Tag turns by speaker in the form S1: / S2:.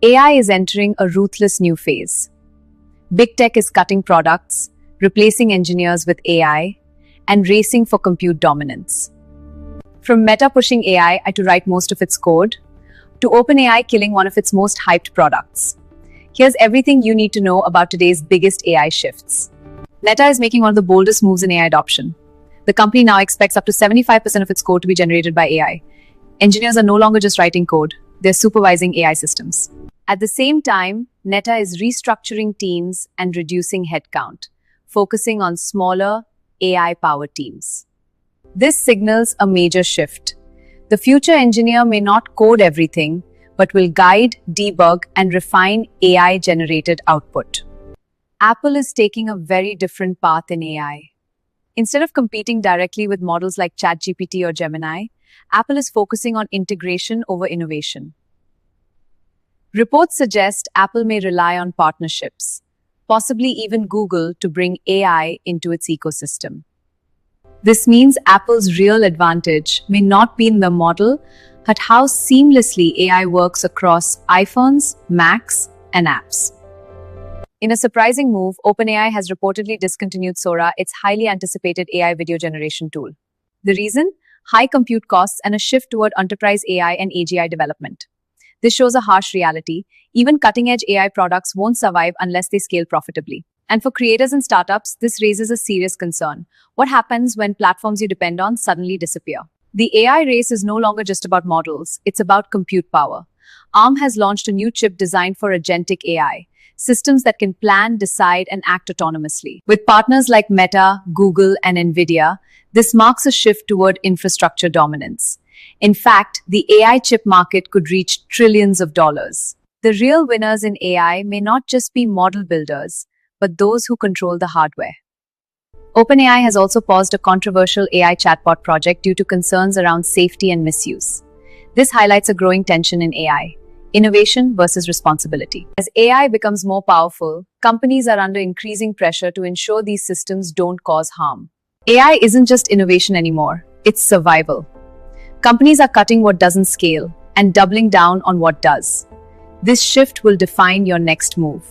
S1: AI is entering a ruthless new phase. Big tech is cutting products, replacing engineers with AI, and racing for compute dominance. From Meta pushing AI to write most of its code, to OpenAI killing one of its most hyped products. Here's everything you need to know about today's biggest AI shifts. Meta is making one of the boldest moves in AI adoption. The company now expects up to 75% of its code to be generated by AI. Engineers are no longer just writing code, they're supervising AI systems. At the same time, Meta is restructuring teams and reducing headcount, focusing on smaller, AI-powered teams. This signals a major shift. The future engineer may not code everything, but will guide, debug, and refine AI-generated output. Apple is taking a very different path in AI. Instead of competing directly with models like ChatGPT or Gemini, Apple is focusing on integration over innovation. Reports suggest Apple may rely on partnerships, possibly even Google, to bring AI into its ecosystem. This means Apple's real advantage may not be in the model, but how seamlessly AI works across iPhones, Macs, and apps. In a surprising move, OpenAI has reportedly discontinued Sora, its highly anticipated AI video generation tool. The reason? High compute costs and a shift toward enterprise AI and AGI development. This shows a harsh reality. Even cutting-edge AI products won't survive unless they scale profitably. And for creators and startups, this raises a serious concern. What happens when platforms you depend on suddenly disappear? The AI race is no longer just about models, it's about compute power. ARM has launched a new chip designed for agentic AI, systems that can plan, decide, and act autonomously. With partners like Meta, Google, and NVIDIA, this marks a shift toward infrastructure dominance. In fact, the AI chip market could reach trillions of dollars. The real winners in AI may not just be model builders, but those who control the hardware. OpenAI has also paused a controversial AI chatbot project due to concerns around safety and misuse. This highlights a growing tension in AI: innovation versus responsibility. As AI becomes more powerful, companies are under increasing pressure to ensure these systems don't cause harm. AI isn't just innovation anymore, it's survival. Companies are cutting what doesn't scale and doubling down on what does. This shift will define your next move.